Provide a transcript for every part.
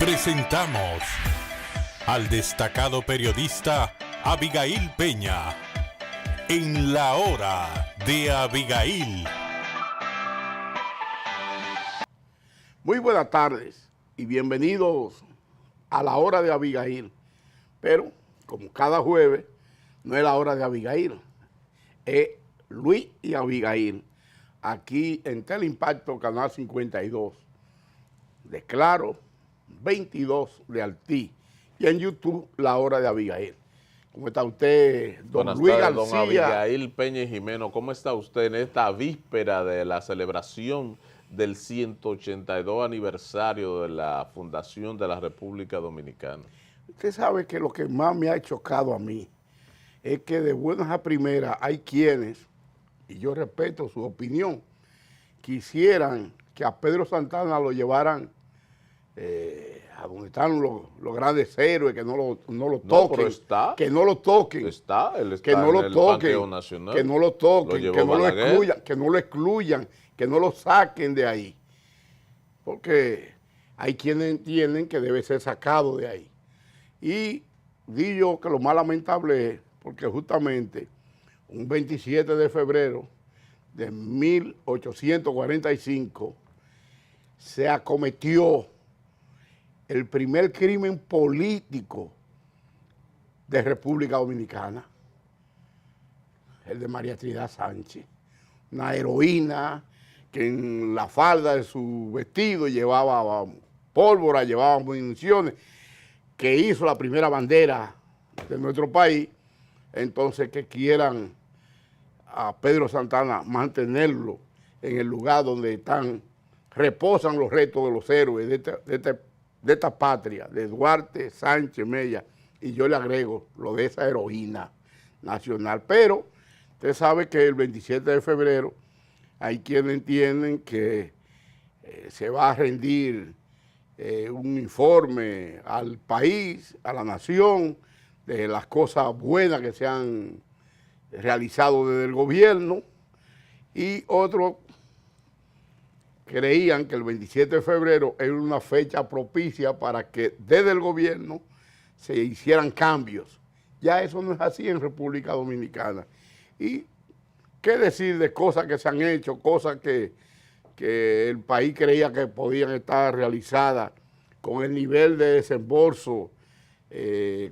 Presentamos al destacado periodista Abigail Peña en La Hora de Abigail. Muy buenas tardes y bienvenidos a La Hora de Abigail. Pero, como cada jueves, no es La Hora de Abigail, es Luis y Abigail, aquí en Teleimpacto, Canal 52, de Claro, 22 de Altí, y en YouTube, La Hora de Abigail. ¿Cómo está usted, don Buenas Luis tardes, García? don Abigail Peña y Jimeno. ¿Cómo está usted en esta víspera de la celebración del 182 aniversario de la fundación de la República Dominicana? Usted sabe que lo que más me ha chocado a mí es que de buenas a primeras hay quienes, y yo respeto su opinión, quisieran que a Pedro Santana lo llevaran a donde están los grandes héroes, que no lo toquen, pero está, que no lo toquen, él está que no en lo el toquen, Panteón Nacional. que no lo toquen, llevó que no lo Balaguer. excluyan, que no lo excluyan, que no lo saquen de ahí, porque hay quienes entienden que debe ser sacado de ahí. Y digo que lo más lamentable es porque justamente un 27 de febrero de 1845 se acometió el primer crimen político de República Dominicana, el de María Trinidad Sánchez, una heroína que en la falda de su vestido llevaba pólvora, llevaba municiones, que hizo la primera bandera de nuestro país. Entonces que quieran a Pedro Santana mantenerlo en el lugar donde reposan los restos de los héroes de esta patria, de Duarte, Sánchez, Mella, y yo le agrego lo de esa heroína nacional. Pero usted sabe que el 27 de febrero hay quienes entienden que se va a rendir un informe al país, a la nación, de las cosas buenas que se han realizado desde el gobierno, y otros creían que el 27 de febrero era una fecha propicia para que desde el gobierno se hicieran cambios. Ya eso no es así en República Dominicana. Y qué decir de cosas que se han hecho, cosas que el país creía que podían estar realizadas con el nivel de desembolso,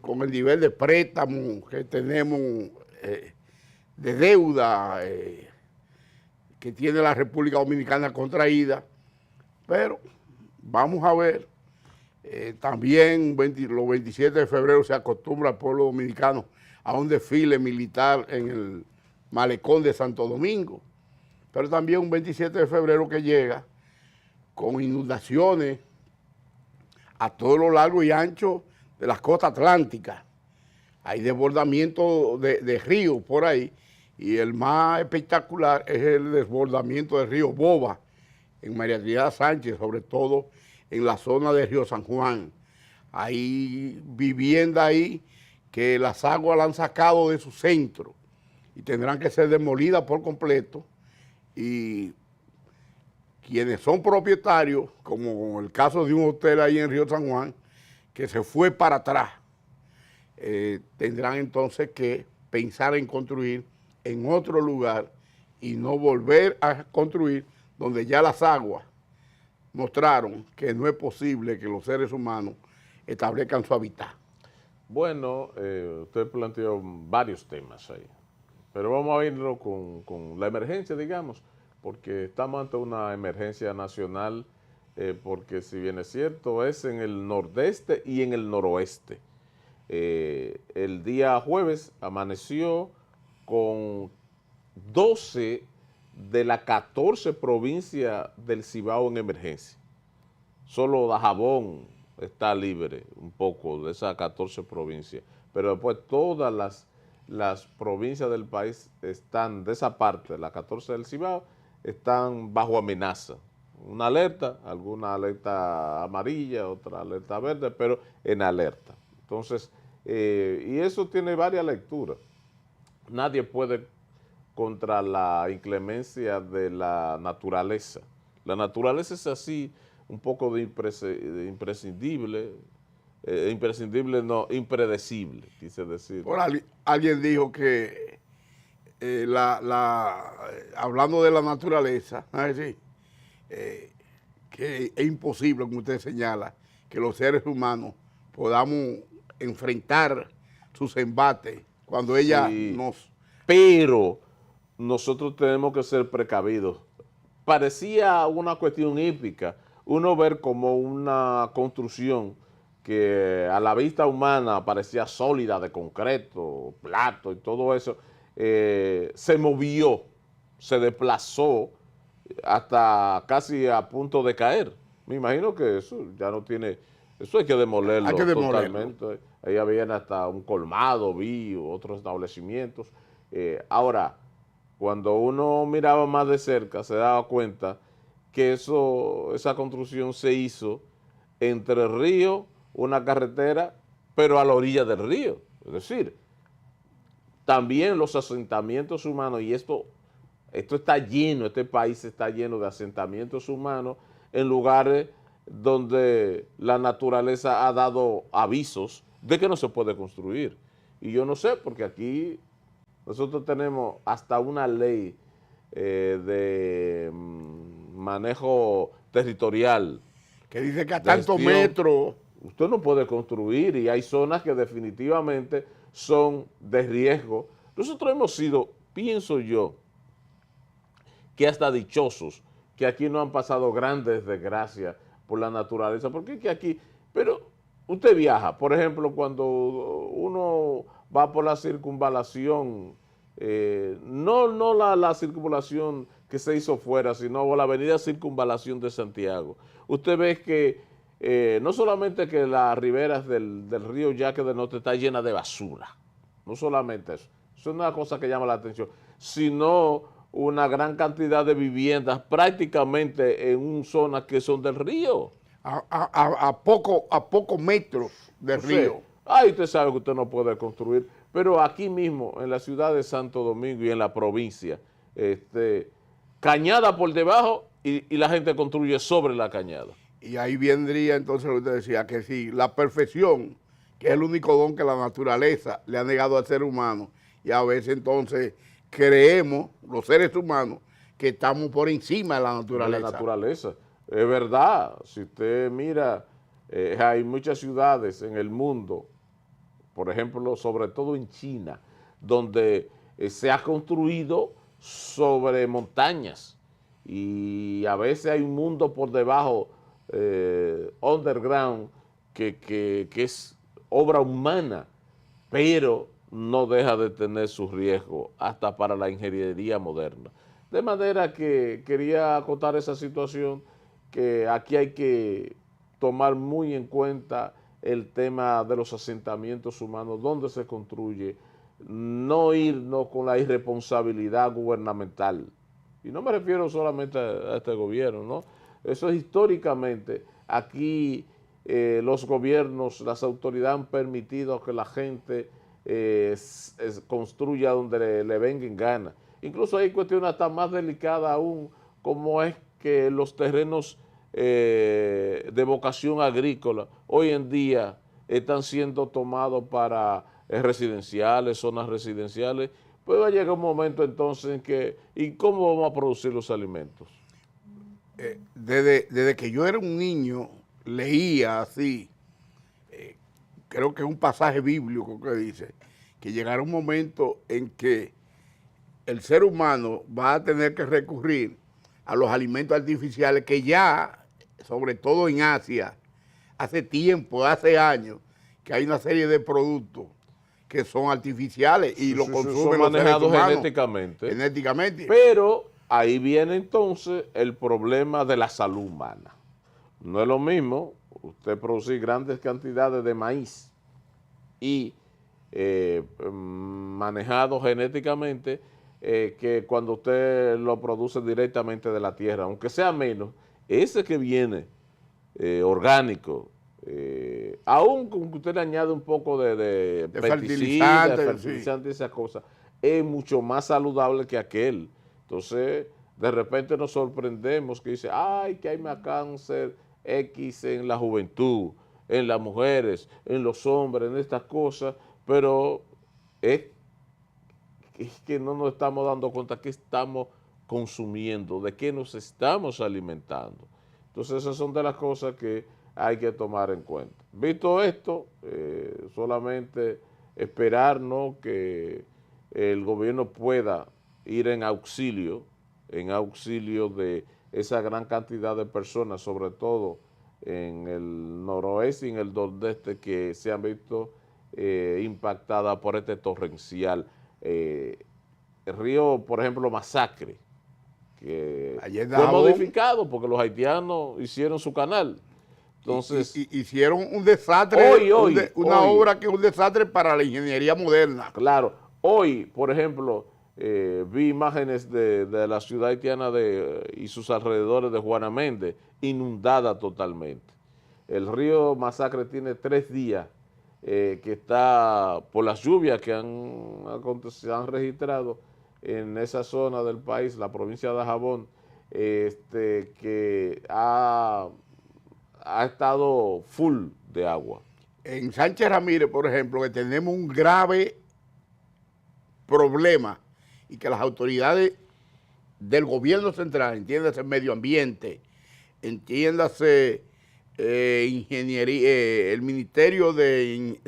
con el nivel de préstamo que tenemos, de deuda que tiene la República Dominicana contraída. Pero vamos a ver, también los 27 de febrero se acostumbra al pueblo dominicano a un desfile militar en el malecón de Santo Domingo, pero también un 27 de febrero que llega con inundaciones a todo lo largo y ancho de las costas atlánticas. Hay desbordamiento de ríos por ahí, y el más espectacular es el desbordamiento del río Boba en María Trinidad Sánchez, sobre todo en la zona de Río San Juan. Hay viviendas ahí que las aguas la han sacado de su centro y tendrán que ser demolidas por completo, y quienes son propietarios, como el caso de un hotel ahí en Río San Juan, que se fue para atrás, tendrán entonces que pensar en construir en otro lugar y no volver a construir donde ya las aguas mostraron que no es posible que los seres humanos establezcan su hábitat. Bueno, usted planteó varios temas ahí, pero vamos a irlo con la emergencia, digamos, porque estamos ante una emergencia nacional, porque si bien es cierto, es en el nordeste y en el noroeste. El día jueves amaneció con 12 de las 14 provincias del Cibao en emergencia. Solo Dajabón está libre un poco de esas 14 provincias, pero después todas las provincias del país están, de esa parte, las 14 del Cibao, están bajo amenaza. Una alerta, alguna alerta amarilla, otra alerta verde, pero en alerta. Entonces, y eso tiene varias lecturas. Nadie puede contra la inclemencia de la naturaleza. La naturaleza es así, un poco de imprescindible, imprescindible no, impredecible, quise decir. Por alguien dijo que hablando de la naturaleza, ¿no? Sí, que es imposible, como usted señala, que los seres humanos podamos enfrentar sus embates cuando ella Sí, nos... pero nosotros tenemos que ser precavidos. Parecía una cuestión hípica, uno ver como una construcción que a la vista humana parecía sólida, de concreto, plato y todo eso, se movió, se desplazó hasta casi a punto de caer. Me imagino que eso ya no tiene, eso hay que demolerlo, Hay que demolerlo. totalmente. Ahí habían hasta un colmado, vi otros establecimientos. Ahora, cuando uno miraba más de cerca, se daba cuenta que esa construcción se hizo entre el río, una carretera, pero a la orilla del río. Es decir, también los asentamientos humanos, y esto está lleno, este país está lleno de asentamientos humanos en lugares donde la naturaleza ha dado avisos de que no se puede construir. Y yo no sé, porque aquí nosotros tenemos hasta una ley de manejo territorial. que dice que a tantos Gestión. metros... Usted no puede construir y hay zonas que definitivamente son de riesgo. Nosotros hemos sido, pienso yo, que hasta dichosos, que aquí no han pasado grandes desgracias por la naturaleza, porque es que aquí, pero usted viaja, por ejemplo, cuando uno va por la circunvalación, no la circunvalación que se hizo fuera, sino la avenida Circunvalación de Santiago, usted ve que no solamente que las riberas del río Yaque del Norte está llena de basura, no solamente eso es una cosa que llama la atención, sino una gran cantidad de viviendas prácticamente en zonas que son del río. A pocos metros del O sea, río. ahí usted sabe que usted no puede construir, pero aquí mismo, en la ciudad de Santo Domingo y en la provincia, cañada por debajo y la gente construye sobre la cañada. Y ahí vendría entonces lo que usted decía, que si la perfección, que es el único don que la naturaleza le ha negado al ser humano, y a veces entonces creemos, los seres humanos, que estamos por encima de la naturaleza. De la naturaleza. Es verdad, si usted mira, hay muchas ciudades en el mundo, por ejemplo, sobre todo en China, donde se ha construido sobre montañas y a veces hay un mundo por debajo, underground, que es obra humana, pero no deja de tener su riesgo hasta para la ingeniería moderna. De manera que quería acotar esa situación, que aquí hay que tomar muy en cuenta el tema de los asentamientos humanos, dónde se construye, no irnos con la irresponsabilidad gubernamental. Y no me refiero solamente a este gobierno, ¿no? Eso es históricamente. Aquí los gobiernos, las autoridades han permitido que la gente construya donde le venga en gana. Incluso hay cuestiones hasta más delicadas aún, como es que los terrenos de vocación agrícola hoy en día están siendo tomados para residenciales, zonas residenciales, pues va a llegar un momento entonces en que, ¿y cómo vamos a producir los alimentos? Desde que yo era un niño, leía así, creo que es un pasaje bíblico que dice, que llegará un momento en que el ser humano va a tener que recurrir a los alimentos artificiales que ya, sobre todo en Asia, hace tiempo, hace años, que hay una serie de productos que son artificiales y lo consumen son los seres manejados humanos genéticamente. Pero ahí viene entonces el problema de la salud humana. No es lo mismo usted producir grandes cantidades de maíz y manejado genéticamente que cuando usted lo produce directamente de la tierra, aunque sea menos, ese que viene orgánico, aún con que usted le añade un poco de fertilizante y esas cosas, es mucho más saludable que aquel. Entonces, de repente nos sorprendemos que dice, ay, que hay más cáncer X en la juventud, en las mujeres, en los hombres, en estas cosas, pero es que no nos estamos dando cuenta qué estamos consumiendo, de qué nos estamos alimentando. Entonces esas son de las cosas que hay que tomar en cuenta. Visto esto, solamente esperar, ¿no?, que el gobierno pueda ir en auxilio de esa gran cantidad de personas, sobre todo en el noroeste y en el nordeste, que se han visto impactadas por este torrencial. El río, por ejemplo, Masacre, que fue modificado porque los haitianos hicieron su canal. Entonces, hicieron un desastre, una obra que es un desastre para la ingeniería moderna. Claro, hoy, por ejemplo, vi imágenes de la ciudad haitiana y sus alrededores de Juana Méndez, inundada totalmente. El río Masacre tiene 3 días que está, por las lluvias que se han registrado en esa zona del país, la provincia de Dajabón, que ha estado full de agua. En Sánchez Ramírez, por ejemplo, que tenemos un grave problema y que las autoridades del gobierno central, entiéndase medio ambiente, entiéndase ingeniería, el Ministerio de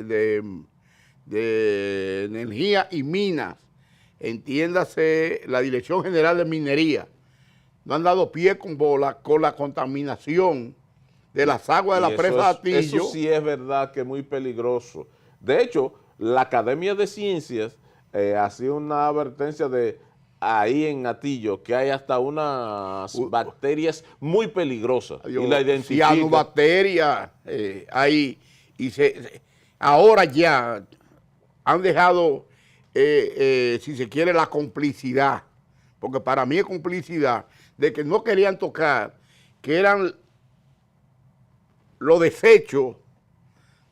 Energía y Minas, entiéndase la Dirección General de Minería, no han dado pie con bola con la contaminación de las aguas de la presa de Atillo. Eso sí es verdad que es muy peligroso. De hecho, la Academia de Ciencias hacía una advertencia de ahí en Atillo que hay hasta unas bacterias muy peligrosas. Y la identifican. Cianobacterias ahí. Y ahora ya han dejado, si se quiere, la complicidad, porque para mí es complicidad, de que no querían tocar, que eran los desechos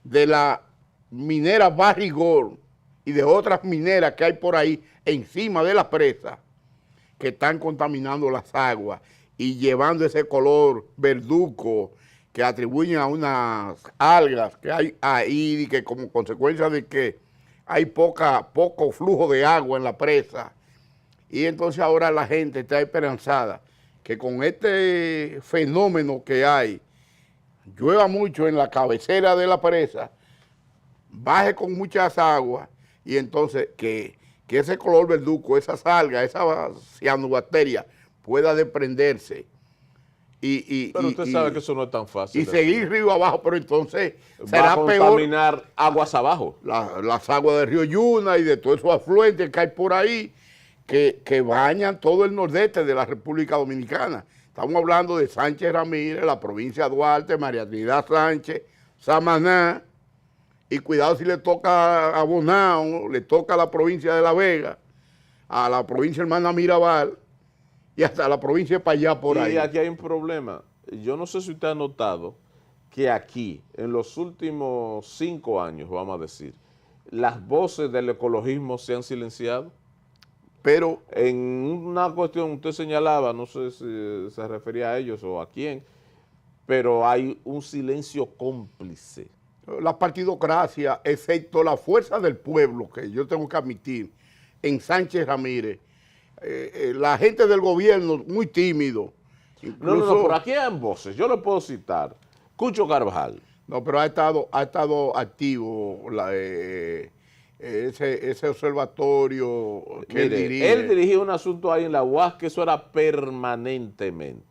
de la minera Barrigol y de otras mineras que hay por ahí encima de la presa, que están contaminando las aguas y llevando ese color verduco que atribuyen a unas algas que hay ahí, y que como consecuencia de que hay poco flujo de agua en la presa. Y entonces ahora la gente está esperanzada que con este fenómeno que hay, llueva mucho en la cabecera de la presa, baje con muchas aguas y entonces que ese color verduco, esas algas, esa cianobacteria pueda desprenderse. Pero usted sabe que eso no es tan fácil. Y seguir río abajo, pero entonces será peor. Va a contaminar aguas abajo. Las aguas del río Yuna y de todos esos afluentes que hay por ahí que bañan todo el nordeste de la República Dominicana. Estamos hablando de Sánchez Ramírez, la provincia de Duarte, María Trinidad Sánchez, Samaná, y cuidado si le toca a Bonao, le toca a la provincia de La Vega, a la provincia hermana Mirabal y hasta la provincia de Payá por ahí. Y aquí hay un problema. Yo no sé si usted ha notado que aquí, en los últimos 5 años, vamos a decir, las voces del ecologismo se han silenciado. Pero en una cuestión, usted señalaba, no sé si se refería a ellos o a quién, pero hay un silencio cómplice. La partidocracia, excepto la fuerza del pueblo, que yo tengo que admitir, en Sánchez Ramírez, la gente del gobierno muy tímido. Incluso, no, pero aquí hay voces, yo le puedo citar, Cucho Carvajal. No, pero ha estado activo ese observatorio que mire, él dirige. Él dirigía un asunto ahí en la UAS que eso era permanentemente.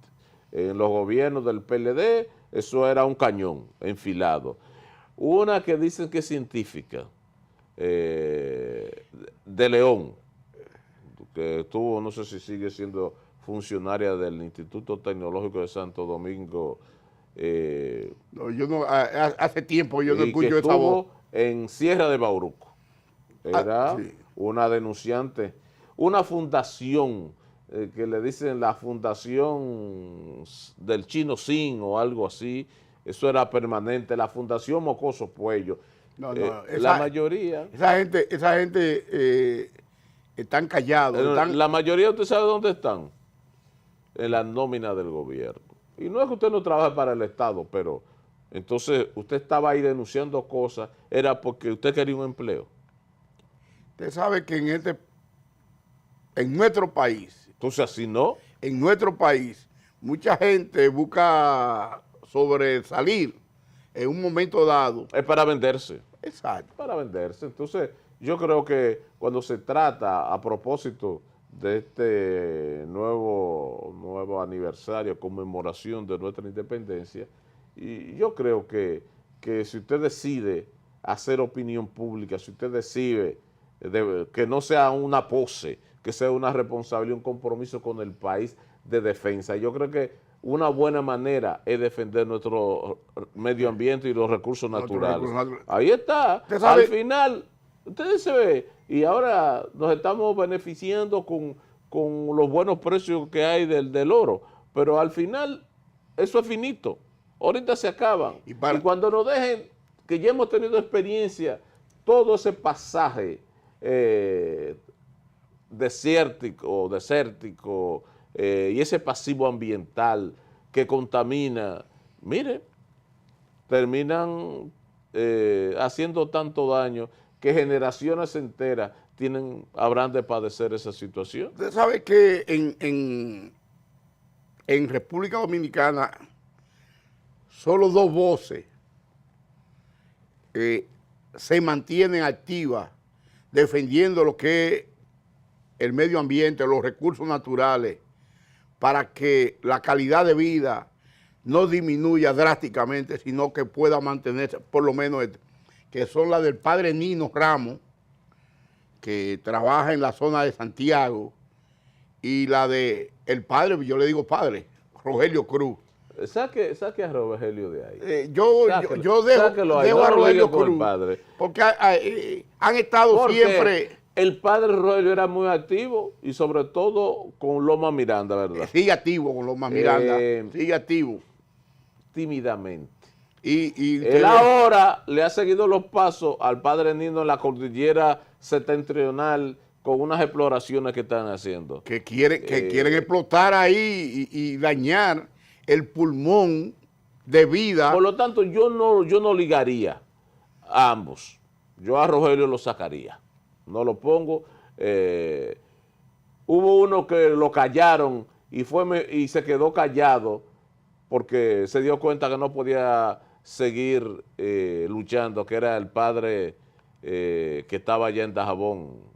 En los gobiernos del PLD, eso era un cañón enfilado. Una que dicen que es científica, de León, que estuvo, no sé si sigue siendo funcionaria del Instituto Tecnológico de Santo Domingo. No, yo no, hace tiempo yo no escucho esa voz. En Sierra de Bauruco. Era sí, una denunciante, una fundación que le dicen la fundación del Chino Sin o algo así. Eso era permanente, la Fundación Mocoso Puello. No, la mayoría. Esa gente están callados. La mayoría, ¿usted sabe dónde están? En la nómina del gobierno. Y no es que usted no trabaje para el Estado, pero entonces usted estaba ahí denunciando cosas, era porque usted quería un empleo. Usted sabe que en nuestro país, Entonces así no. en nuestro país, mucha gente busca sobresalir en un momento dado. Es para venderse. Exacto. Para venderse. Entonces, yo creo que cuando se trata a propósito de este nuevo aniversario, conmemoración de nuestra independencia, y yo creo que si usted decide hacer opinión pública, si usted decide que no sea una pose, que sea una responsabilidad, un compromiso con el país de defensa, yo creo que una buena manera es defender nuestro medio ambiente y los recursos naturales. Ahí está. Al final, ustedes se ve, y ahora nos estamos beneficiando con los buenos precios que hay del oro, pero al final eso es finito. Ahorita se acaban. Y cuando nos dejen, que ya hemos tenido experiencia, todo ese pasaje desértico, y ese pasivo ambiental que contamina, mire, terminan haciendo tanto daño que generaciones enteras habrán de padecer esa situación. Usted sabe que en República Dominicana solo 2 voces se mantienen activas defendiendo lo que es el medio ambiente, los recursos naturales, para que la calidad de vida no disminuya drásticamente, sino que pueda mantenerse, por lo menos, que son las del padre Nino Ramos, que trabaja en la zona de Santiago, y la de el padre, yo le digo padre, Rogelio Cruz. Saque a Rogelio de ahí. Yo dejo a Rogelio Cruz, porque han estado siempre... El padre Rogelio era muy activo y sobre todo con Loma Miranda, ¿verdad? Sigue activo con Loma Miranda, sigue activo. Tímidamente. Y él ahora le ha seguido los pasos al padre Nino en la cordillera septentrional con unas exploraciones que están haciendo. Que quieren explotar ahí y dañar el pulmón de vida. Por lo tanto, yo no ligaría a ambos. Yo a Rogelio lo sacaría. No lo pongo. Hubo uno que lo callaron y se quedó callado porque se dio cuenta que no podía seguir luchando, que era el padre que estaba allá en Dajabón.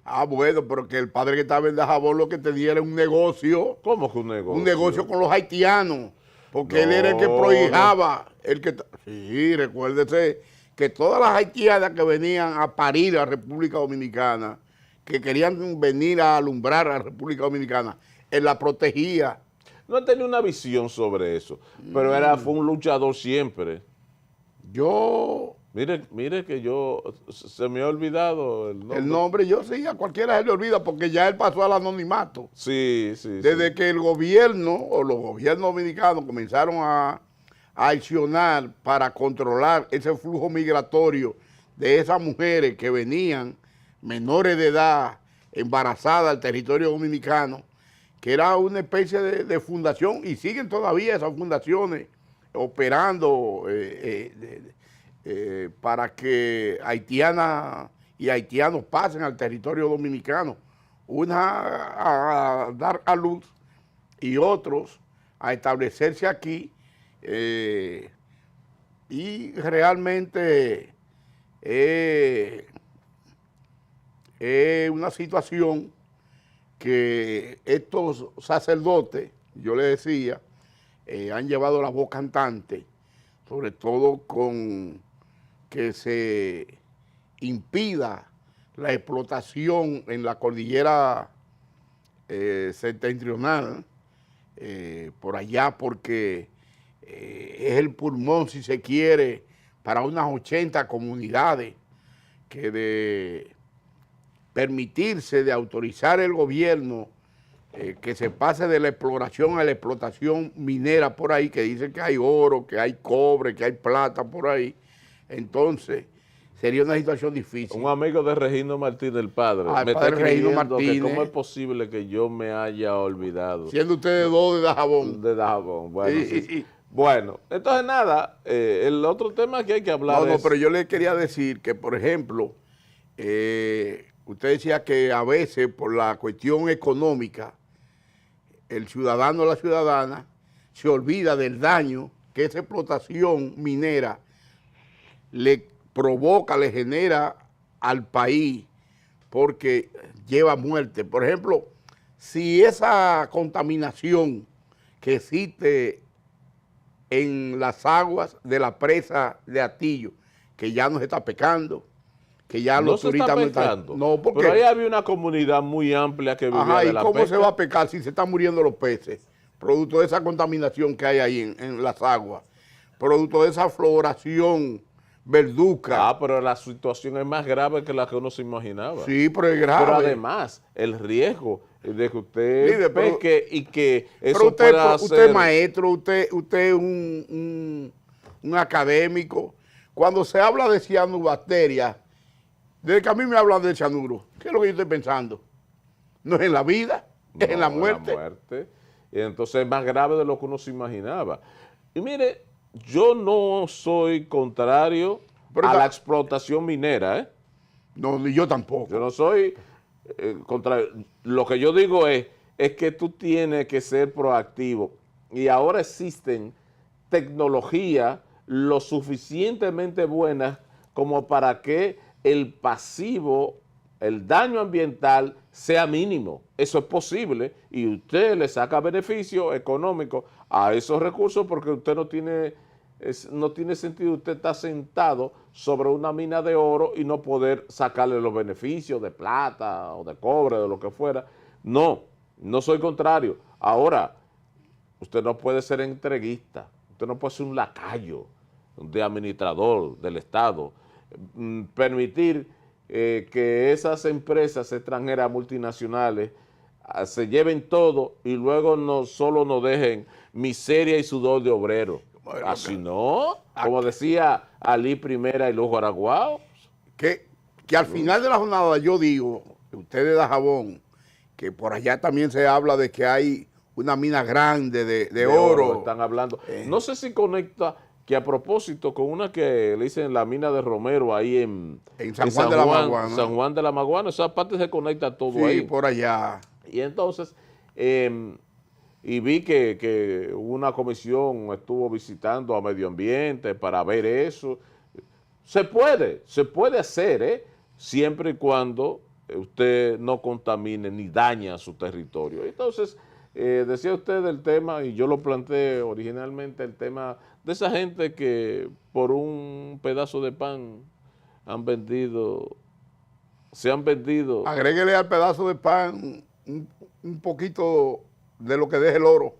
Ah, bueno, pero que el padre que estaba en Dajabón lo que tenía era un negocio. ¿Cómo que un negocio? Un negocio con los haitianos, porque él era el que prohijaba. Sí, recuérdese que todas las haitianas que venían a parir a la República Dominicana, que querían venir a alumbrar a la República Dominicana, él la protegía. No tenía una visión sobre eso, pero fue un luchador siempre. Mire que se me ha olvidado el nombre. El nombre, yo sí, a cualquiera se le olvida porque ya él pasó al anonimato. Sí. Desde que el gobierno o los gobiernos dominicanos comenzaron a accionar para controlar ese flujo migratorio de esas mujeres que venían menores de edad, embarazadas al territorio dominicano, que era una especie de fundación, y siguen todavía esas fundaciones operando para que haitianas y haitianos pasen al territorio dominicano, una a dar a luz y otros a establecerse aquí, y realmente es una situación que estos sacerdotes, yo le decía, han llevado la voz cantante, sobre todo con que se impida la explotación en la cordillera septentrional, por allá, porque es el pulmón, si se quiere, para unas 80 comunidades, que de permitirse, de autorizar el gobierno que se pase de la exploración a la explotación minera por ahí, que dicen que hay oro, que hay cobre, que hay plata por ahí. Entonces, sería una situación difícil. Un amigo de Regino Martínez, el padre, El me padre está Regino escribiendo que Martínez. cómo es posible que yo me haya olvidado Siendo ustedes dos de Dajabón. de Dajabón. Bueno, Sí. sí. Bueno, entonces nada, el otro tema que hay que hablar No, es... pero yo le quería decir que, por ejemplo, usted decía que a veces por la cuestión económica, el ciudadano o la ciudadana se olvida del daño que esa explotación minera le provoca, le genera al país, porque lleva muerte. Por ejemplo, si esa contaminación que existe en las aguas de la presa de Atillo, que ya no se está pescando, que ya No los se está turistas pescando. No, porque... Pero ahí había una comunidad muy amplia que vivía Ajá, de ¿y la cómo pesca. se va a pescar si se están muriendo los peces? Producto de esa contaminación que hay ahí en las aguas, producto de esa floración verduca. Ah, pero la situación es más grave que la que uno se imaginaba. Sí, pero es grave. Pero además, el riesgo de que usted Líder, pero- pesque y que Pero eso usted, pueda usted hacer... es maestro, usted es un académico. Cuando se habla de cianobacterias, desde que a mí me hablan de cianuro, ¿qué es lo que yo estoy pensando? No es en la vida, es en la muerte. Y entonces es más grave de lo que uno se imaginaba. Y mire, yo no soy contrario Pero a esa- la explotación minera, ¿eh? No, ni yo tampoco. Yo no soy contrario. Lo que yo digo es que tú tienes que ser proactivo. Y ahora existen tecnologías lo suficientemente buenas como para que el pasivo, el daño ambiental sea mínimo. Eso es posible y usted le saca beneficio económico a esos recursos porque usted no tiene sentido, usted está sentado sobre una mina de oro y no poder sacarle los beneficios de plata o de cobre, de lo que fuera. No, no soy contrario. Ahora, usted no puede ser entreguista, usted no puede ser un lacayo de administrador del Estado, permitir que esas empresas extranjeras multinacionales se lleven todo y luego no solo nos dejen miseria y sudor de obrero. Bueno, Así no, como decía Ali Primera y los Guaraguao. Que al final de la jornada yo digo, ustedes de Jabón, que por allá también se habla de que hay una mina grande de oro. Están hablando. No sé si conecta, que a propósito, con una que le dicen la mina de Romero ahí en San Juan de la Maguana. San Juan de la Maguana, esa parte se conecta todo Sí, ahí. por allá. Y entonces, y vi que una comisión estuvo visitando a Medio Ambiente para ver eso. Se puede hacer, siempre y cuando usted no contamine ni daña su territorio. Entonces, decía usted del tema, y yo lo planteé originalmente, el tema de esa gente que por un pedazo de pan se han vendido. Agréguele al pedazo de pan un poquito de lo que deje el oro.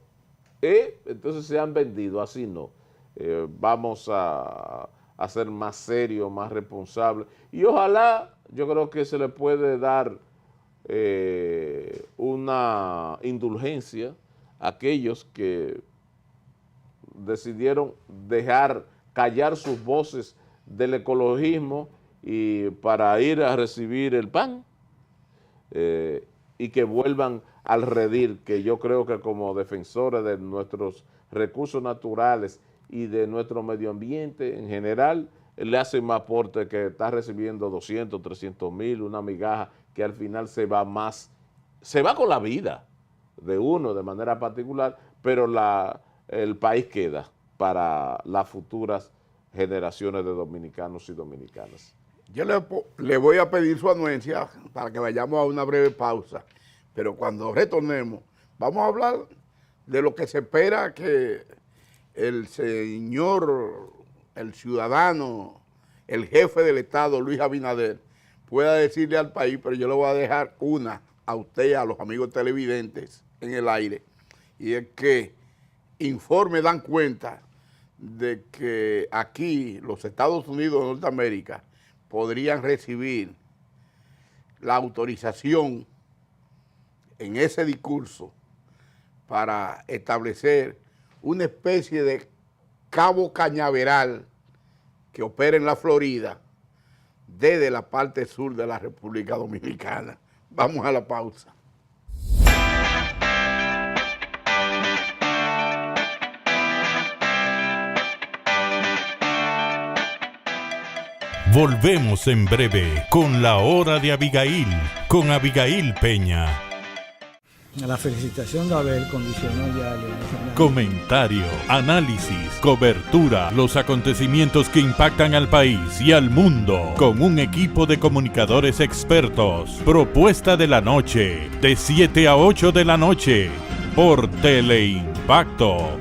Entonces se han vendido, así no. Vamos a ser más serios, más responsables. Y ojalá, yo creo que se le puede dar una indulgencia a aquellos que decidieron dejar callar sus voces del ecologismo y para ir a recibir el pan y que vuelvan al redil, que yo creo que como defensores de nuestros recursos naturales y de nuestro medio ambiente en general, le hacen más aporte que está recibiendo 200, 300 mil, una migaja que al final se va con la vida de uno de manera particular, pero el país queda para las futuras generaciones de dominicanos y dominicanas. Yo le voy a pedir su anuencia para que vayamos a una breve pausa, pero cuando retornemos vamos a hablar de lo que se espera que el señor, el ciudadano, el jefe del Estado, Luis Abinader, pueda decirle al país, pero yo le voy a dejar una a usted y a los amigos televidentes en el aire, y es que informes dan cuenta de que aquí los Estados Unidos de Norteamérica podrían recibir la autorización en ese discurso para establecer una especie de cabo cañaveral que opera en la Florida, desde la parte sur de la República Dominicana. Vamos a la pausa. Volvemos en breve con la hora de Abigail, con Abigail Peña. La felicitación de Abel condicionó ya a Leonel Fernández. Comentario, análisis, cobertura, los acontecimientos que impactan al país y al mundo, con un equipo de comunicadores expertos. Propuesta de la noche, de 7 a 8 de la noche, por Teleimpacto.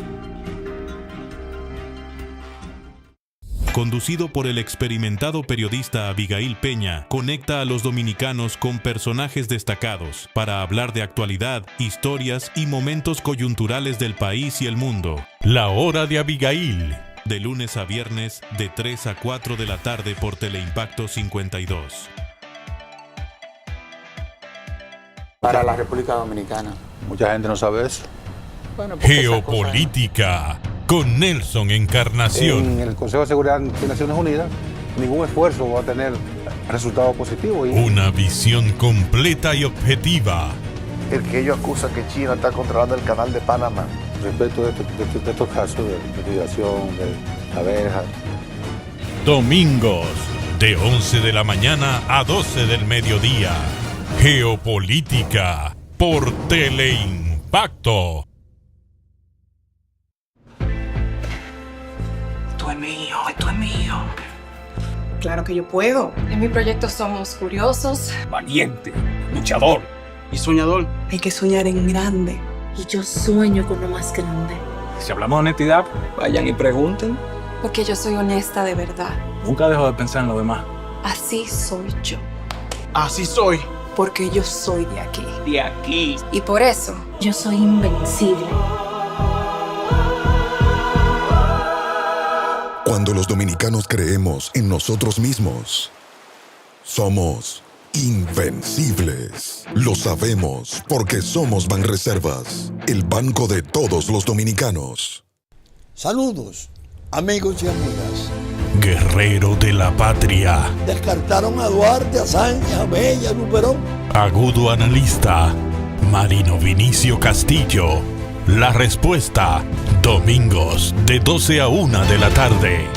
Conducido por el experimentado periodista Abigail Peña, conecta a los dominicanos con personajes destacados para hablar de actualidad, historias y momentos coyunturales del país y el mundo. La hora de Abigail, de lunes a viernes de 3 a 4 de la tarde por Teleimpacto 52. Para la República Dominicana. Mucha gente no sabe eso. Bueno, porque Geopolítica, con Nelson Encarnación. En el Consejo de Seguridad de Naciones Unidas, ningún esfuerzo va a tener resultados positivos. Una visión completa y objetiva. El que ellos acusan que China está controlando el canal de Panamá. Respecto de estos casos de migración, de abejas. Domingos, de 11 de la mañana a 12 del mediodía. Geopolítica, por Teleimpacto. Esto es mío. Claro que yo puedo. En mi proyecto somos curiosos, valiente, luchador Y soñador. Hay que soñar en grande. y yo sueño con lo más grande. Si hablamos de honestidad, vayan y pregunten. Porque yo soy honesta de verdad. Nunca dejo de pensar en lo demás. Así soy yo. Así soy. Porque yo soy de aquí. De aquí. Y por eso, yo soy invencible. Cuando los dominicanos creemos en nosotros mismos, somos invencibles. Lo sabemos porque somos Banreservas, el banco de todos los dominicanos. Saludos, amigos y amigas. Guerrero de la patria. Descartaron a Duarte, a Sánchez, a Bella, a Luperón. Agudo analista, Marino Vinicio Castillo. La respuesta, domingos de 12 a 1 de la tarde.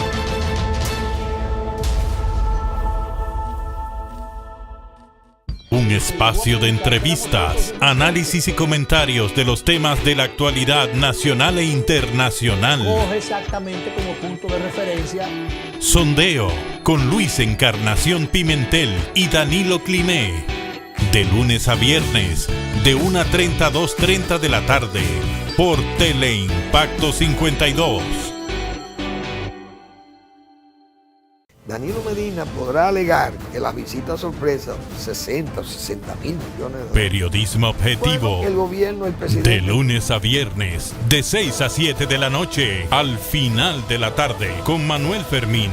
Un espacio de entrevistas, análisis y comentarios de los temas de la actualidad nacional e internacional. Coge exactamente como punto de referencia. Sondeo con Luis Encarnación Pimentel y Danilo Climé. De lunes a viernes, de 1:30 a 2:30 de la tarde, por Teleimpacto 52. Danilo Medina podrá alegar que las visitas sorpresa, 60 o 60 mil millones de dólares. Periodismo objetivo. Bueno, el gobierno, el presidente. De lunes a viernes, de 6 a 7 de la noche, al final de la tarde, con Manuel Fermín.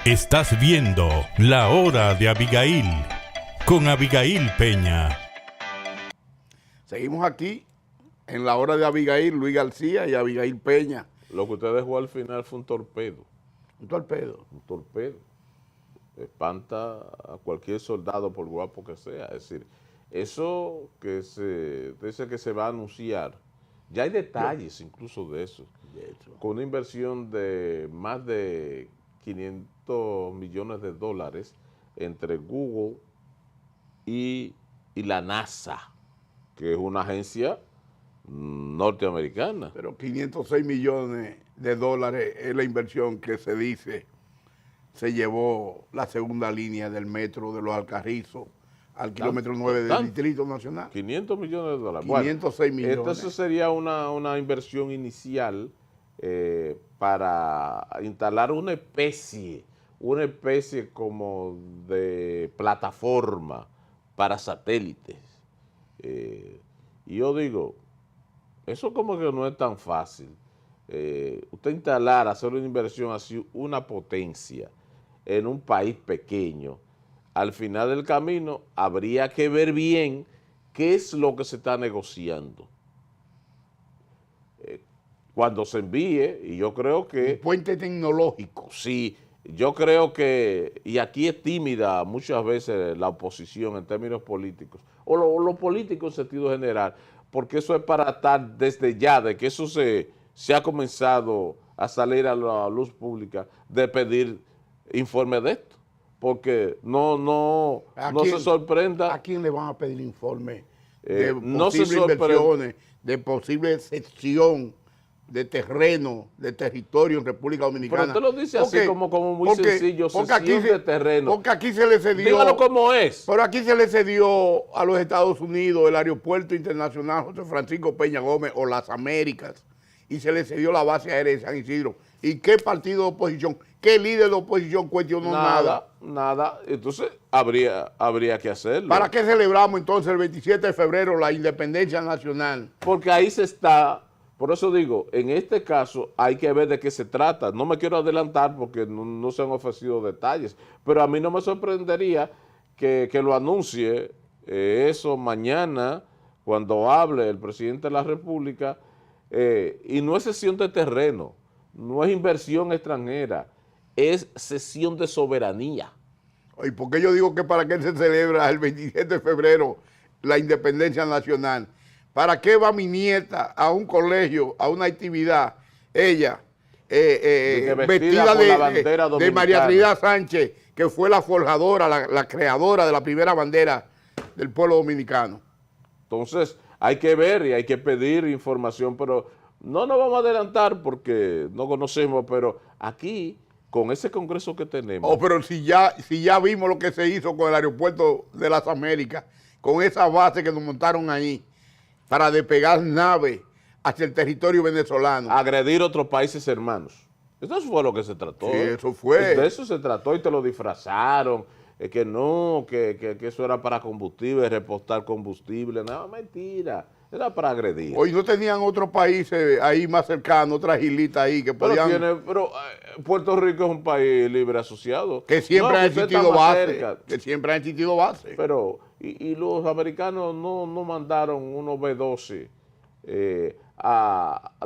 Estás viendo La Hora de Abigail, con Abigail Peña. Seguimos aquí en La Hora de Abigail, Luis García y Abigail Peña. Lo que usted dejó al final fue un torpedo. ¿Un torpedo? Un torpedo. Espanta a cualquier soldado, por guapo que sea. Es decir, eso que se dice que se va a anunciar, ya hay detalles incluso de eso. Con una inversión de más de 500 millones de dólares entre Google y la NASA, que es una agencia norteamericana. Pero 506 millones de dólares es la inversión que se dice se llevó la segunda línea del metro de Los Alcarrizos al kilómetro 9 del Distrito Nacional. 500 millones de dólares. 506 millones. Entonces sería una inversión inicial para instalar una especie como de plataforma para satélites. Y yo digo, eso como que no es tan fácil. Usted hacer una inversión así, una potencia, en un país pequeño, al final del camino habría que ver bien qué es lo que se está negociando. Cuando se envíe, y yo creo que... Un puente tecnológico. Sí, yo creo que, y aquí es tímida muchas veces la oposición en términos políticos, o lo político en sentido general, porque eso es para estar desde ya, de que eso se ha comenzado a salir a la luz pública, de pedir informe de esto, porque no se sorprenda. ¿A quién le van a pedir informe de posibles inversiones, de posible cesión de terreno, de territorio en República Dominicana? Pero usted lo dice así como muy sencillo, cesión de terreno. Porque aquí se le cedió... Dígalo como es. Pero aquí se le cedió a los Estados Unidos el Aeropuerto Internacional José Francisco Peña Gómez o Las Américas, y se le cedió la base aérea de San Isidro. ¿Y qué partido de oposición, qué líder de oposición cuestionó nada? Nada. Entonces habría que hacerlo. ¿Para qué celebramos entonces el 27 de febrero la independencia nacional? Porque ahí se está... Por eso digo, en este caso hay que ver de qué se trata. No me quiero adelantar porque no se han ofrecido detalles, pero a mí no me sorprendería que lo anuncie eso mañana cuando hable el presidente de la República, y no es cesión de terreno, no es inversión extranjera, es cesión de soberanía. ¿Y por qué yo digo que para qué se celebra el 27 de febrero la independencia nacional? ¿Para qué va mi nieta a un colegio, a una actividad, ella, vestida de María Trinidad Sánchez, que fue la forjadora, la creadora de la primera bandera del pueblo dominicano? Entonces, hay que ver y hay que pedir información, pero no nos vamos a adelantar porque no conocemos, pero aquí, con ese congreso que tenemos... pero si ya vimos lo que se hizo con el aeropuerto de las Américas, con esa base que nos montaron ahí, para despegar naves hacia el territorio venezolano. Agredir otros países hermanos. Eso fue lo que se trató. Sí, eso fue. De eso se trató y te lo disfrazaron. Que no, que eso era para combustible, repostar combustible. No, mentira. Era para agredir. Hoy no tenían otros países ahí más cercanos, otras islitas ahí que podían... Pero Puerto Rico es un país libre asociado. Que siempre han existido bases. Que siempre han existido bases. Pero, y los americanos no mandaron unos B-12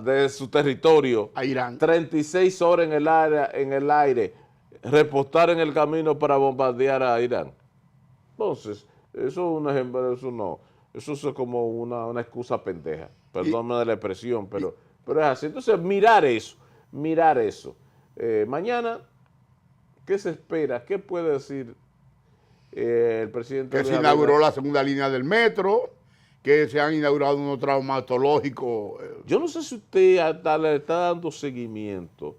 de su territorio a Irán. 36 horas en el aire, repostar en el camino para bombardear a Irán. Entonces, eso es un ejemplo, eso no. Eso es como una excusa pendeja. Perdóname de la expresión, pero es así. Entonces, mirar eso. Mañana, ¿qué se espera? ¿Qué puede decir el presidente? Que se inauguró la segunda línea del metro, que se han inaugurado unos traumatológicos. Yo no sé si usted le está dando seguimiento,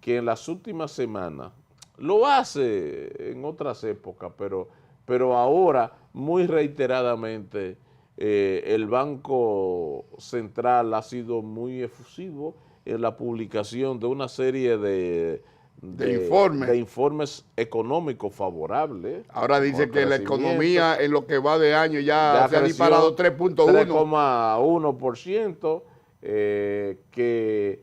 que en las últimas semanas, lo hace en otras épocas, pero ahora muy reiteradamente el Banco Central ha sido muy efusivo en la publicación de una serie de informes económicos favorables. Ahora dice que la economía en lo que va de año ya se ha disparado 3.1%, que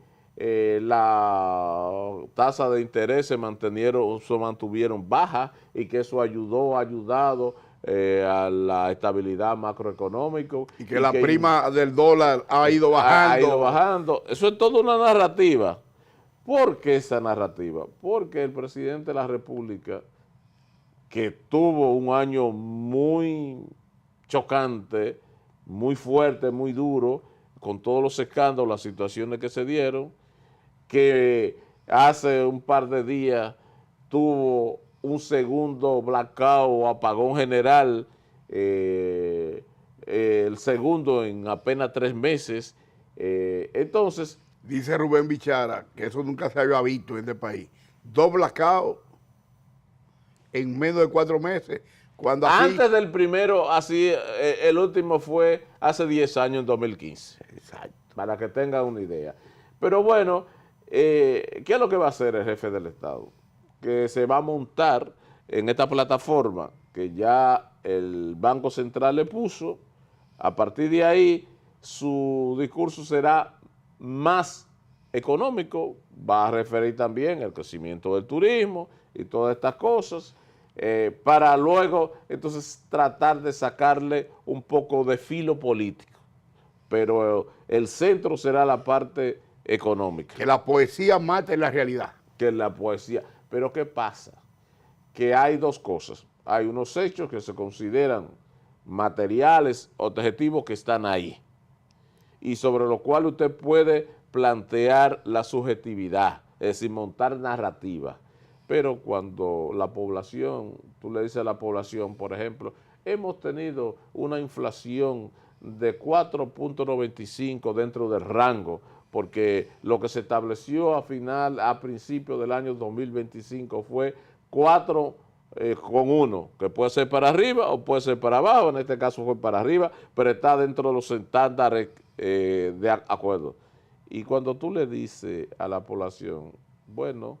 la tasa de interés se mantuvieron baja y que eso ha ayudado a la estabilidad macroeconómica. Y que la prima del dólar ha ido bajando. Eso es toda una narrativa. ¿Por qué esa narrativa? Porque el presidente de la República, que tuvo un año muy chocante, muy fuerte, muy duro, con todos los escándalos, las situaciones que se dieron, que hace un par de días tuvo un segundo blackout o apagón general, el segundo en apenas 3 meses. Entonces... Dice Rubén Bichara que eso nunca se había visto en este país. 2 blackouts en menos de 4 meses. Cuando antes del primero, así, el último fue hace 10 años, en 2015. Exacto. Para que tengan una idea. Pero bueno, ¿qué es lo que va a hacer el jefe del Estado? Que se va a montar en esta plataforma que ya el Banco Central le puso. A partir de ahí, su discurso será más económico, va a referir también al crecimiento del turismo y todas estas cosas, para luego entonces tratar de sacarle un poco de filo político. Pero el centro será la parte económica. Que la poesía mate la realidad. Que la poesía. Pero ¿qué pasa? Que hay dos cosas. Hay unos hechos que se consideran materiales, objetivos que están ahí, y sobre lo cual usted puede plantear la subjetividad, es decir, montar narrativa. Pero cuando la población, tú le dices a la población, por ejemplo, hemos tenido una inflación de 4.95 dentro del rango, porque lo que se estableció a principios del año 2025 fue 4,1, que puede ser para arriba o puede ser para abajo, en este caso fue para arriba, pero está dentro de los estándares de acuerdo. Y cuando tú le dices a la población, bueno,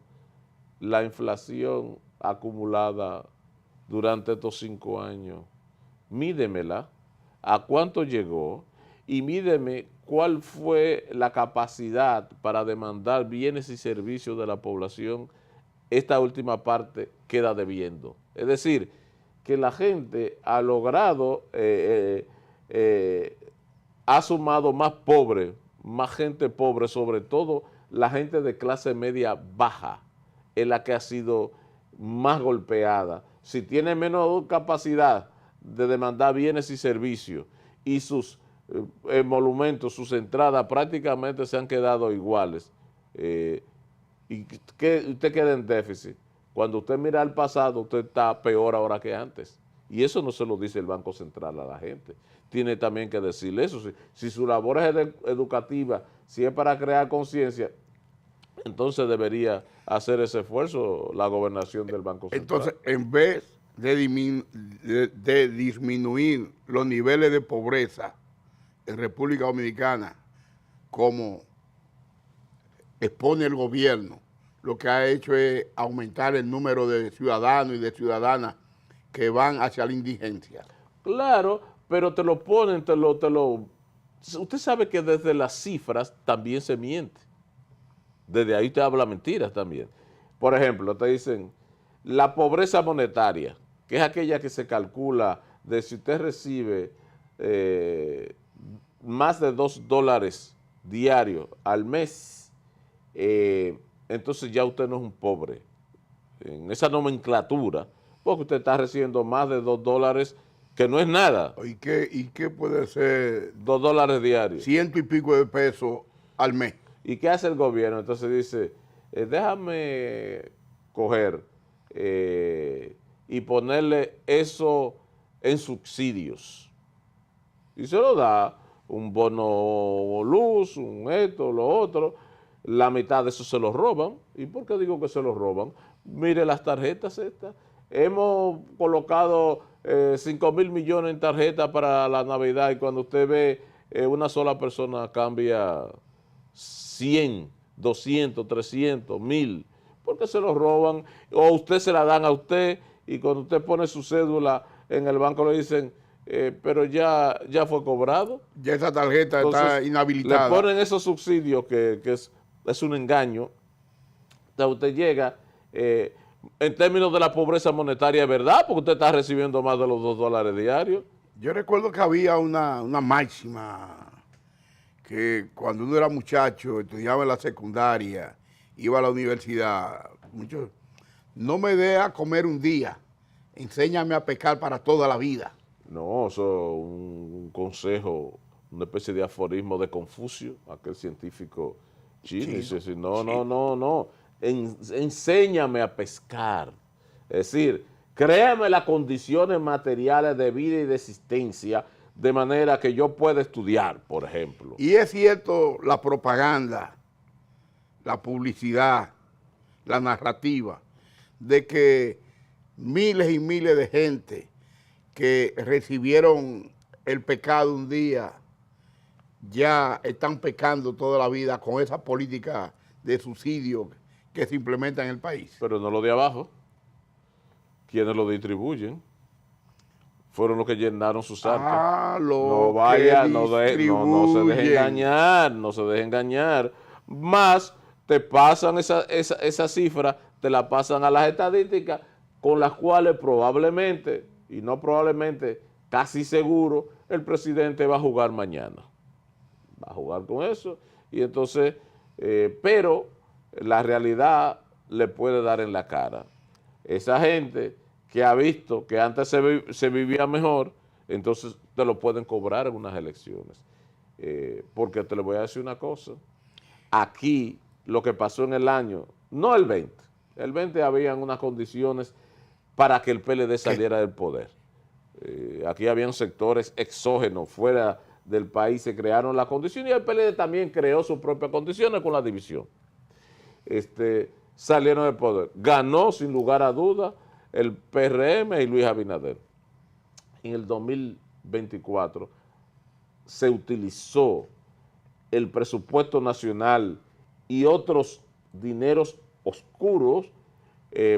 la inflación acumulada durante estos 5 años, mídemela, a cuánto llegó y mídeme cuál fue la capacidad para demandar bienes y servicios de la población, esta última parte queda debiendo. Es decir, que la gente ha logrado, ha sumado más pobre, más gente pobre, sobre todo la gente de clase media baja, es la que ha sido más golpeada. Si tiene menos capacidad de demandar bienes y servicios y sus emolumentos, sus entradas prácticamente se han quedado iguales, y que usted queda en déficit. Cuando usted mira al pasado, usted está peor ahora que antes. Y eso no se lo dice el Banco Central a la gente. Tiene también que decirle eso. Si su labor es educativa, si es para crear conciencia, entonces debería hacer ese esfuerzo la gobernación del Banco Central. Entonces, en vez de disminuir los niveles de pobreza en República Dominicana, como expone el gobierno, lo que ha hecho es aumentar el número de ciudadanos y de ciudadanas que van hacia la indigencia. Claro, pero te lo ponen, usted sabe que desde las cifras también se miente. Desde ahí te habla mentiras también. Por ejemplo, te dicen, la pobreza monetaria, que es aquella que se calcula de si usted recibe más de $2 diarios al mes, entonces ya usted no es un pobre. En esa nomenclatura, porque usted está recibiendo más de $2, que no es nada. ¿Y qué puede ser? $2 diarios. 100 y pico de pesos al mes. ¿Y qué hace el gobierno? Entonces dice, déjame coger y ponerle eso en subsidios. Y se lo da un bono luz, un esto, lo otro. La mitad de eso se lo roban. ¿Y por qué digo que se lo roban? Mire las tarjetas estas. Hemos colocado 5.000 millones en tarjetas para la Navidad y cuando usted ve una sola persona cambia 100, 200, 300, 1.000, porque se lo roban o usted se la dan a usted y cuando usted pone su cédula en el banco le dicen, pero ya fue cobrado. Ya esa tarjeta está inhabilitada. Le ponen esos subsidios que es un engaño. Entonces usted llega, en términos de la pobreza monetaria, es verdad, porque usted está recibiendo más de los $2 diarios. Yo recuerdo que había una máxima que cuando uno era muchacho, estudiaba en la secundaria, iba a la universidad, no me dé a comer un día, enséñame a pescar para toda la vida. No, eso es un consejo, una especie de aforismo de Confucio, aquel científico chino. Dice, no, enséñame a pescar. Es decir, créame las condiciones materiales de vida y de existencia de manera que yo pueda estudiar, por ejemplo. Y es cierto, la propaganda, la publicidad, la narrativa, de que miles y miles de gente que recibieron el pecado un día, ya están pecando toda la vida con esa política de subsidio que se implementa en el país. Pero no lo de abajo, quienes lo distribuyen. Fueron los que llenaron sus arcas. No se deje engañar, no se deje engañar. Más te pasan esa cifra, te la pasan a las estadísticas con las cuales probablemente, y no probablemente, casi seguro, el presidente va a jugar mañana. Va a jugar con eso, y entonces, pero la realidad le puede dar en la cara. Esa gente que ha visto que antes se vivía mejor, entonces te lo pueden cobrar en unas elecciones. Porque te le voy a decir una cosa, aquí lo que pasó en el año, no el 20 habían unas condiciones para que el PLD saliera del poder. Aquí habían sectores exógenos fuera del país, se crearon las condiciones y el PLD también creó sus propias condiciones con la división. Salieron del poder. Ganó sin lugar a dudas el PRM y Luis Abinader. En el 2024 se utilizó el presupuesto nacional y otros dineros oscuros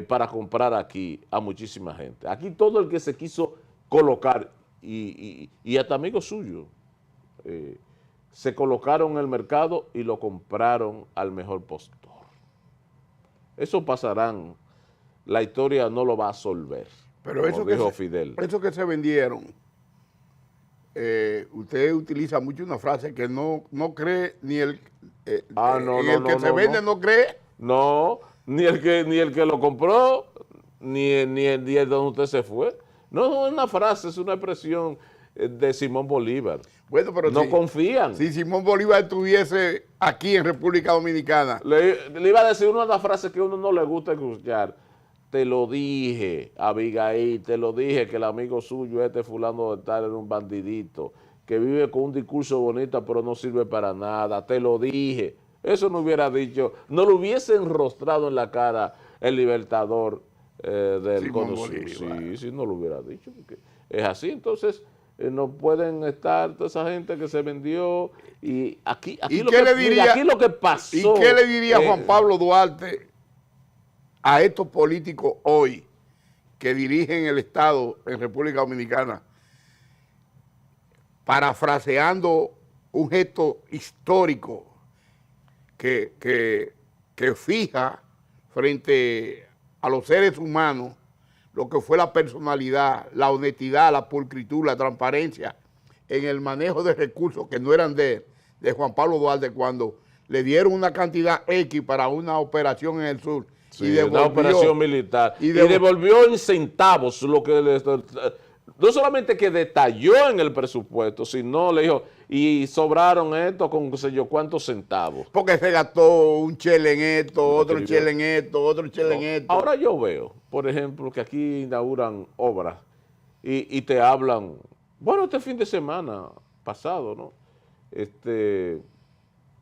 para comprar aquí a muchísima gente. Aquí todo el que se quiso colocar, y hasta amigos suyos, se colocaron en el mercado y lo compraron al mejor postor. Eso pasarán, la historia no lo va a solver, pero como eso dijo Fidel. Eso que se vendieron, usted utiliza mucho una frase que no cree ni el que vende no cree. No, ni el que lo compró, ni el día donde usted se fue. No es una frase, es una expresión de Simón Bolívar. Bueno, pero no confían. Si Simón Bolívar estuviese aquí en República Dominicana. Le iba a decir una de las frases que a uno no le gusta escuchar. Te lo dije, Abigail, te lo dije que el amigo suyo, fulano de tal, era un bandidito, que vive con un discurso bonito, pero no sirve para nada. Te lo dije. Eso no hubiera dicho, no lo hubiese enrostrado en la cara el libertador del Cono Sur. Sí, no lo hubiera dicho, porque es así. Entonces, no pueden estar toda esa gente que se vendió. Y aquí lo que pasó. ¿Y qué le diría Juan Pablo Duarte a estos políticos hoy que dirigen el Estado en República Dominicana, parafraseando un gesto histórico que fija frente a los seres humanos lo que fue la personalidad, la honestidad, la pulcritud, la transparencia en el manejo de recursos que no eran de Juan Pablo Duarte, cuando le dieron una cantidad X para una operación en el sur? Sí, y devolvió, una operación militar. Y devolvió en centavos lo que no solamente que detalló en el presupuesto, sino le dijo, y sobraron esto con qué sé yo cuántos centavos. Porque se gastó un chele en esto, otro chele en esto, otro chele en esto. Ahora yo veo, por ejemplo, que aquí inauguran obras y te hablan, bueno, este fin de semana pasado, ¿no?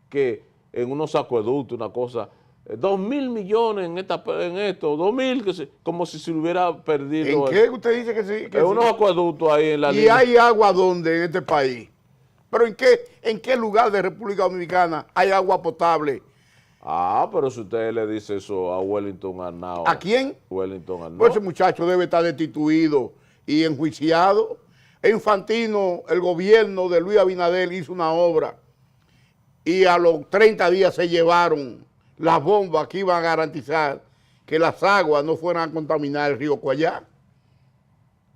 Que en unos acueductos, una cosa, 2.000 millones en esto, 2.000, como si se hubiera perdido. ¿En qué usted dice que sí? En unos acueductos ahí en la línea. ¿Y hay agua dónde en este país? ¿Pero en qué lugar de República Dominicana hay agua potable? Pero si usted le dice eso a Wellington Arnao. ¿A quién? Wellington Arnao. Pues ese muchacho debe estar destituido y enjuiciado. En Fantino, el gobierno de Luis Abinader hizo una obra y a los 30 días se llevaron las bombas que iban a garantizar que las aguas no fueran a contaminar el río Cuayá.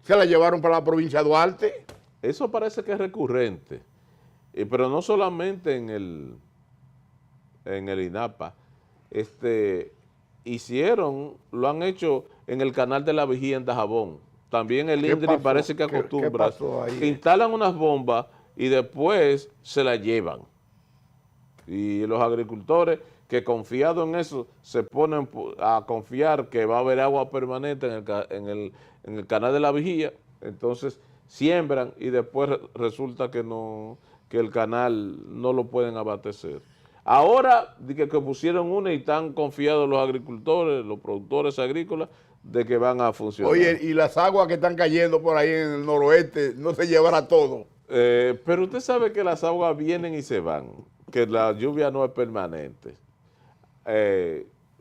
Se las llevaron para la provincia de Duarte. Eso parece que es recurrente, pero no solamente en el INAPA. Lo han hecho en el canal de la Vigía en Dajabón. También el INDRI parece que acostumbra que instalan unas bombas y después se las llevan. Y los agricultores que confiados en eso se ponen a confiar que va a haber agua permanente en el canal de la Vigía, entonces siembran y después resulta que el canal no lo pueden abastecer. Ahora que pusieron una y están confiados los agricultores, los productores agrícolas, de que van a funcionar. Oye, y las aguas que están cayendo por ahí en el noroeste, no se llevará todo. Pero usted sabe que las aguas vienen y se van, que la lluvia no es permanente.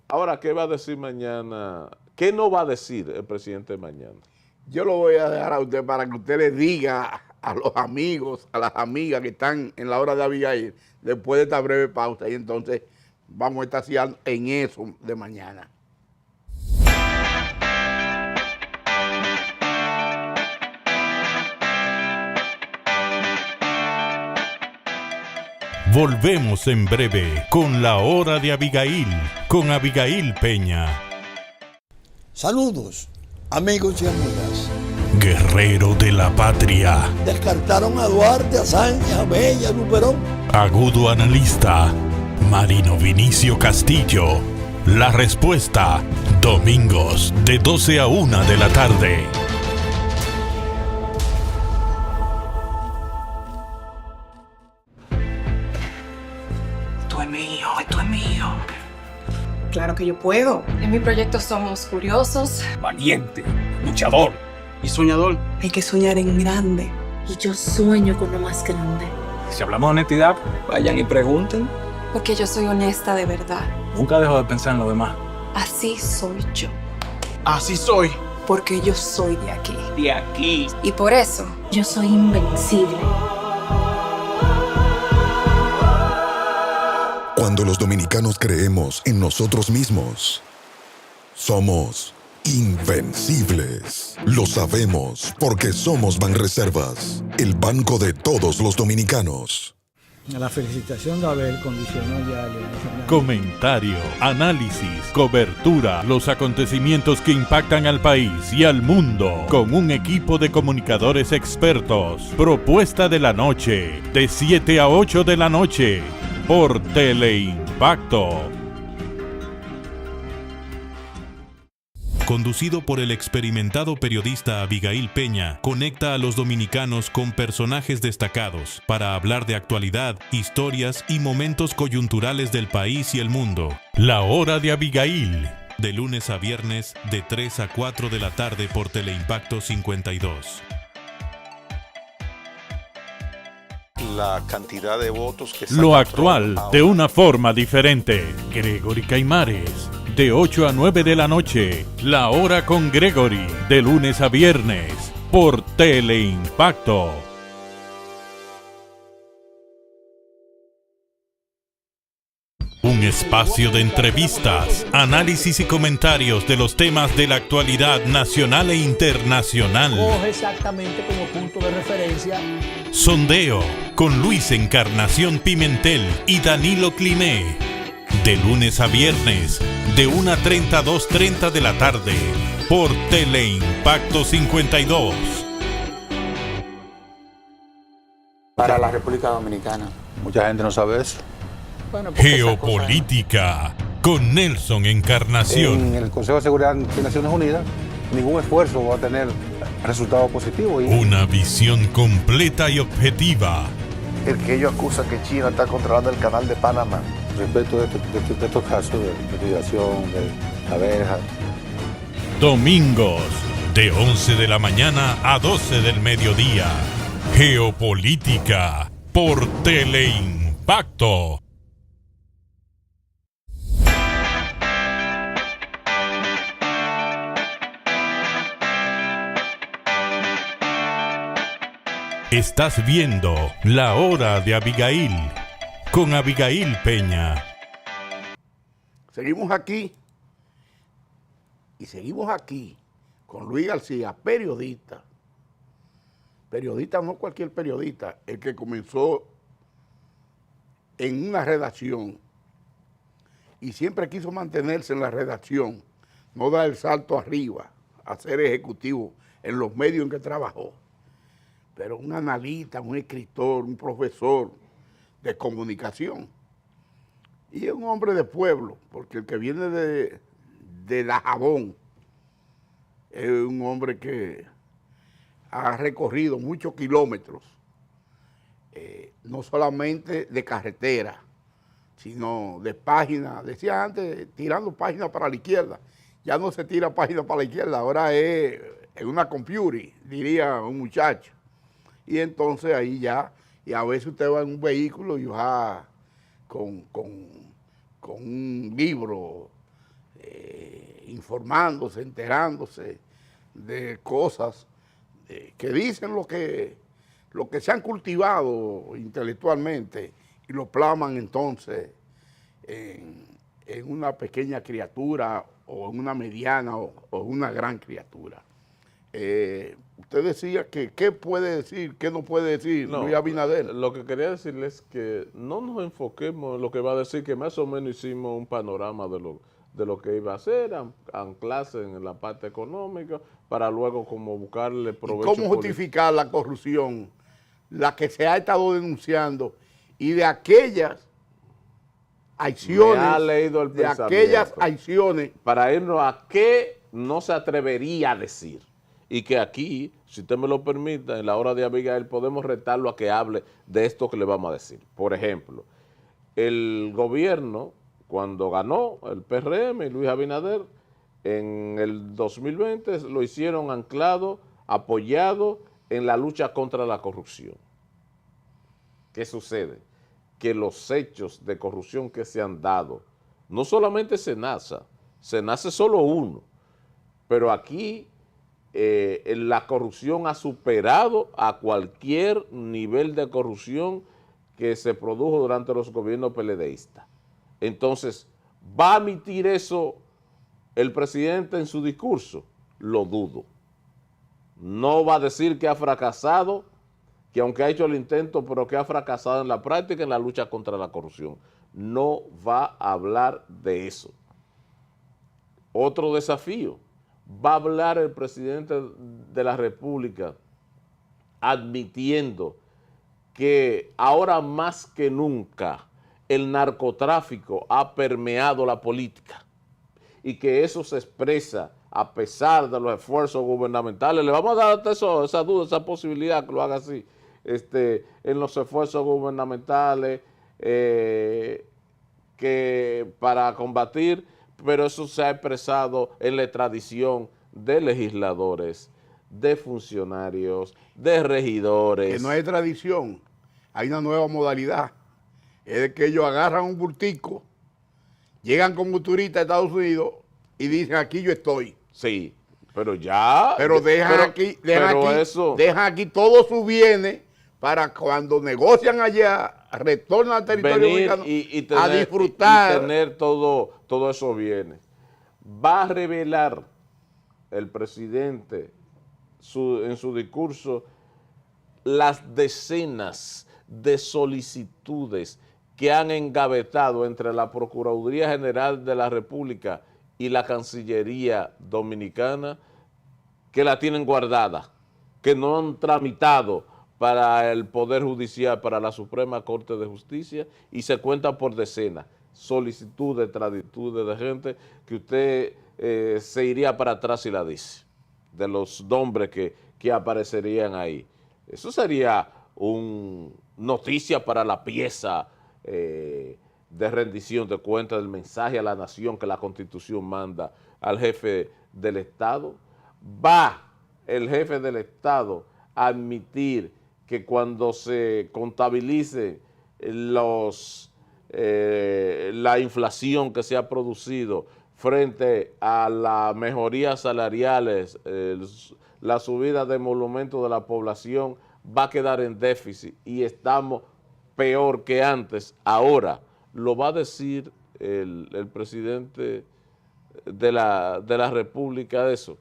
Ahora, ¿qué va a decir mañana? ¿Qué no va a decir el presidente mañana? Yo lo voy a dejar a usted para que usted le diga a los amigos, a las amigas que están en la hora de Abigail, después de esta breve pausa, y entonces vamos a estar en eso de mañana. Volvemos en breve con la hora de Abigail, con Abigail Peña. Saludos, amigos y amigas. Guerrero de la patria. Descartaron a Duarte, a Sánchez, a Bella, a Luperón. Agudo analista, Marino Vinicio Castillo. La respuesta, domingos de 12 a 1 de la tarde. Esto es mío, esto es mío. Claro que yo puedo. En mi proyecto somos curiosos. Valiente, luchador y soñador. Hay que soñar en grande. Y yo sueño con lo más grande. Si hablamos de honestidad, vayan y pregunten. Porque yo soy honesta de verdad. Nunca dejo de pensar en lo demás. Así soy yo. Así soy. Porque yo soy de aquí. De aquí. Y por eso yo soy invencible. Cuando los dominicanos creemos en nosotros mismos, somos invencibles. Lo sabemos porque somos Banreservas, el banco de todos los dominicanos. La felicitación de Abel condicionó ya a Leonel Fernández. Comentario, análisis, cobertura, los acontecimientos que impactan al país y al mundo, con un equipo de comunicadores expertos. Propuesta de la noche, de 7 a 8 de la noche, por Teleimpacto. Conducido por el experimentado periodista Abigail Peña, conecta a los dominicanos con personajes destacados para hablar de actualidad, historias y momentos coyunturales del país y el mundo. La hora de Abigail, de lunes a viernes, de 3 a 4 de la tarde por Teleimpacto 52. La cantidad de votos que Lo actual, de una forma diferente. Gregory Caimares, de 8 a 9 de la noche, La Hora con Gregory, de lunes a viernes, por Teleimpacto. Un espacio de entrevistas, análisis y comentarios de los temas de la actualidad nacional e internacional. Coge exactamente como punto de referencia. Sondeo, con Luis Encarnación Pimentel y Danilo Climé. De lunes a viernes, de 1:30 a 2:30 de la tarde, por Teleimpacto 52. Para la República Dominicana. Mucha gente no sabe eso. Bueno, porque Geopolítica, con Nelson Encarnación. En el Consejo de Seguridad de Naciones Unidas, ningún esfuerzo va a tener resultado positivo. Una visión completa y objetiva. El que ellos acusan que China está controlando el canal de Panamá. Respecto de estos casos de migración, de abejas. Domingos, de 11 de la mañana a 12 del mediodía. Geopolítica, por Teleimpacto. Estás viendo La Hora de Abigail, con Abigail Peña. Seguimos aquí con Luis García, periodista. Periodista, no cualquier periodista, el que comenzó en una redacción y siempre quiso mantenerse en la redacción, no dar el salto arriba a ser ejecutivo en los medios en que trabajó. Pero un analista, un escritor, un profesor de comunicación. Y es un hombre de pueblo, porque el que viene de Dajabón es un hombre que ha recorrido muchos kilómetros, no solamente de carretera, sino de páginas. Decía antes, tirando páginas para la izquierda. Ya no se tira páginas para la izquierda, ahora es en una computer, diría un muchacho. Y entonces ahí ya, y a veces usted va en un vehículo y va con un libro informándose, enterándose de cosas que dicen lo que se han cultivado intelectualmente y lo plasman entonces en una pequeña criatura o en una mediana o una gran criatura. usted decía que qué puede decir, qué no puede decir Luis Abinader. Lo que quería decirles es que no nos enfoquemos en lo que va a decir, que más o menos hicimos un panorama de lo que iba a hacer, anclarse en la parte económica, para luego como buscarle provecho. ¿Cómo justificar la corrupción, la que se ha estado denunciando, y de aquellas acciones, me ha leído el de aquellas acciones, para irnos a qué no se atrevería a decir? Y que aquí, si usted me lo permite, en la hora de Abigail podemos retarlo a que hable de esto que le vamos a decir. Por ejemplo, el gobierno, cuando ganó el PRM y Luis Abinader, en el 2020 lo hicieron anclado, apoyado en la lucha contra la corrupción. ¿Qué sucede? Que los hechos de corrupción que se han dado, no solamente Senasa solo uno, pero aquí la corrupción ha superado a cualquier nivel de corrupción que se produjo durante los gobiernos PLDistas. Entonces, ¿va a admitir eso el presidente en su discurso? Lo dudo. No va a decir que ha fracasado, que aunque ha hecho el intento, pero que ha fracasado en la práctica en la lucha contra la corrupción. No va a hablar de eso. Otro desafío. Va a hablar el presidente de la República admitiendo que ahora más que nunca el narcotráfico ha permeado la política y que eso se expresa a pesar de los esfuerzos gubernamentales. Le vamos a dar esa duda, esa posibilidad que lo haga así, en los esfuerzos gubernamentales que para combatir, pero eso se ha expresado en la extradición de legisladores, de funcionarios, de regidores. Que no hay tradición, hay una nueva modalidad. Es de que ellos agarran un bultico, llegan como turistas a Estados Unidos y dicen, aquí yo estoy. Sí, pero ya... Pero dejan aquí todos sus bienes para cuando negocian allá, retornan al territorio mexicano a disfrutar. Y tener todo eso bienes. Va a revelar el presidente en su discurso las decenas de solicitudes que han engavetado entre la Procuraduría General de la República y la Cancillería Dominicana, que la tienen guardada, que no han tramitado para el Poder Judicial, para la Suprema Corte de Justicia, y se cuentan por decenas. Solicitudes, extraditudes de gente que usted se iría para atrás y la dice, de los nombres que aparecerían ahí. Eso sería una noticia para la pieza de rendición de cuentas, del mensaje a la nación que la Constitución manda al jefe del Estado. Va el jefe del Estado a admitir que cuando se contabilice la inflación que se ha producido frente a las mejorías salariales, la subida de emolumentos de la población, va a quedar en déficit y estamos peor que antes. Ahora, lo va a decir el presidente de la República eso.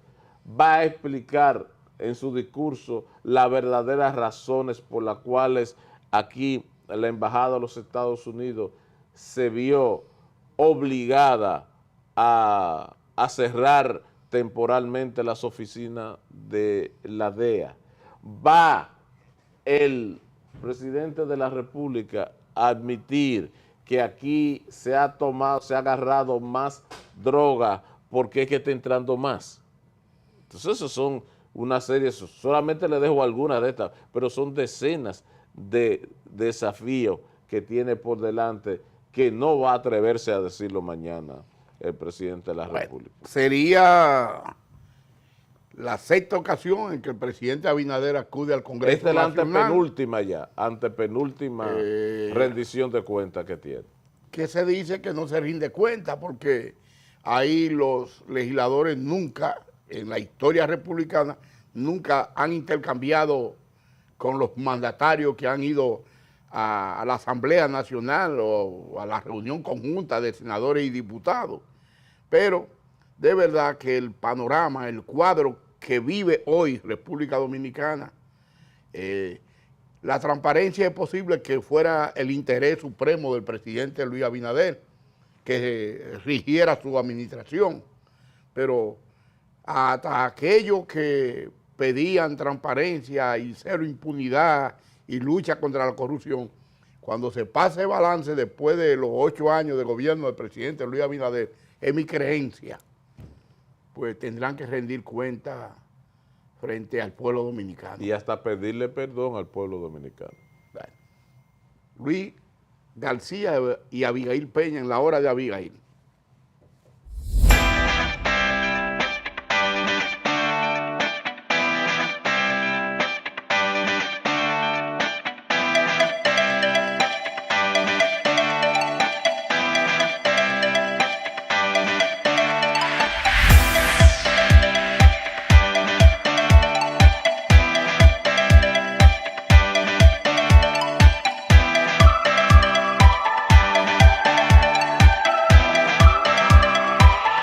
Va a explicar en su discurso las verdaderas razones por las cuales aquí la Embajada de los Estados Unidos se vio obligada a cerrar temporalmente las oficinas de la DEA. Va el presidente de la República a admitir que aquí se ha agarrado más droga porque es que está entrando más. Entonces esos son una serie, solamente le dejo algunas de estas, pero son decenas de desafíos que tiene por delante que no va a atreverse a decirlo mañana el presidente de la República. Sería la sexta ocasión en que el presidente Abinader acude al Congreso Esta es la Nacional. antepenúltima rendición de cuentas que tiene. Que se dice que no se rinde cuenta porque ahí los legisladores nunca, en la historia republicana, nunca han intercambiado con los mandatarios que han ido a la Asamblea Nacional o a la reunión conjunta de senadores y diputados. Pero de verdad que el panorama, el cuadro que vive hoy República Dominicana. La transparencia es posible que fuera el interés supremo del presidente Luis Abinader, que rigiera su administración, pero hasta aquellos que pedían transparencia y cero impunidad y lucha contra la corrupción, cuando se pase el balance después de los 8 años de gobierno del presidente Luis Abinader, es mi creencia, pues tendrán que rendir cuenta frente al pueblo dominicano. Y hasta pedirle perdón al pueblo dominicano. Luis García y Abigail Peña en la hora de Abigail.